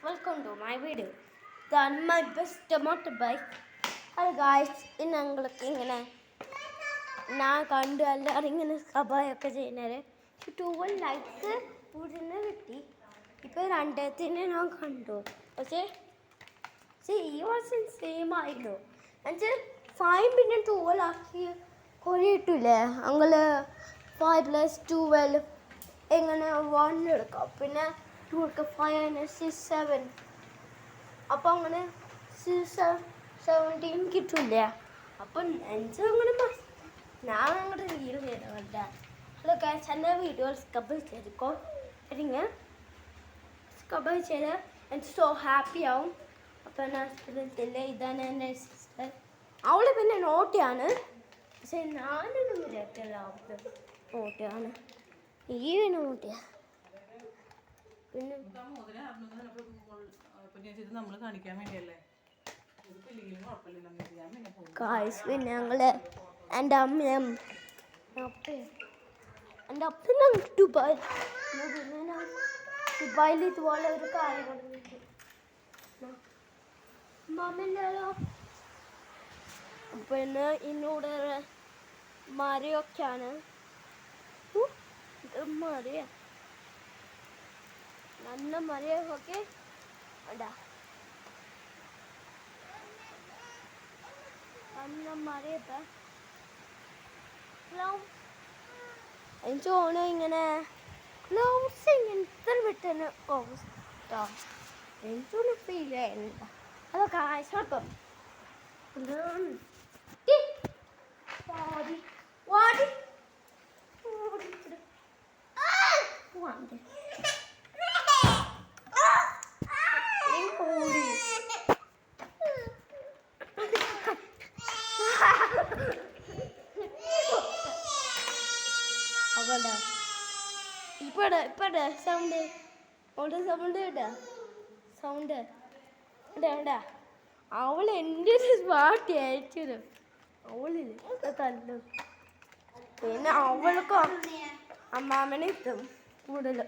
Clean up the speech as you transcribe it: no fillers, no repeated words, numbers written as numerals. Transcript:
welcome to my video. That's my best motorbike. Hello guys, ഇന്ന് ഞങ്ങൾക്ക് ഇങ്ങനെ ഞാൻ കണ്ടു എല്ലാവരും ഇങ്ങനെ സഭയൊക്കെ ചെയ്യുന്നത് 12 ലൈക്സ് ഉടനെ കിട്ടി. ഇപ്പോൾ രണ്ടത്തിന് ഞാൻ കണ്ടു, പക്ഷേ ഈ വർഷം സെയിം ആയിരുന്നു. എന്നുവെച്ചാൽ 5 പിന്നെ 12 ആക്കി കുറേ കിട്ടില്ലേ. ഞങ്ങൾ 5 + 12 എങ്ങനെ 1 എടുക്കാം, പിന്നെ 2 എടുക്കാം, 5 6 7. അപ്പോൾ അങ്ങനെ 17 കിട്ടില്ല. അപ്പം അങ്ങനെ ഞാൻ അങ്ങോട്ട് റീൽ ചെയ്തോട്ടെ. ഹലോ ഗൈസ്, എൻ്റെ വീഡിയോ സ്കബിൾ ചെയ്തിക്കോ. ഇങ്ങനെ സ്കബിൾ ചെയ്ത് എനിക്ക് സോ ഹാപ്പി ആവും. അപ്പം ഞാൻ ഇതാണ് എൻ്റെ സിസ്റ്റർ. അവൾ പിന്നെ നോട്ടിയാണ്, പക്ഷെ ഞാനൊന്നും വിചാരിച്ചല്ല നോട്ടിയാണ്. ഈ നോട്ടിയാ. പിന്നെ ഗായ്സ്, പിന്നെ ഞങ്ങള് എൻ്റെ അമ്മയും എൻ്റെ അപ്പനും ദുബായിൽ ഇതുപോലെ ഒരു കാര്യം കൊണ്ടിട്ട് മാമല്ലോ. പിന്നെ ഇന്നോട് മരയൊക്കെയാണ്. മരയ നല്ല മരയൊക്കെ ഉണ്ടാ. നല്ല മരയൊക്കെ എനിക്ക് തോന്നുന്നു ഇങ്ങനെ ക്ലൗഡ്സ് ഇങ്ങനത്തെ വിട്ടന് കേട്ടോ. എനിക്കൊന്ന് ഫീൽ ചെയ്യുന്നില്ല. അതൊക്കെ കാഴ്ചപ്പം ഇപ്പടെ സൗണ്ട് സൗണ്ട് കേട്ടാ. സൗണ്ട് ഇടാ. അവൾ എൻ്റെ ഒരു സ്മാർട്ട് അയച്ചു. അവളില്ല തല്ലും. പിന്നെ അവൾക്കോ അമ്മാമ്മനെ ഇഷ്ടം കൂടുതൽ.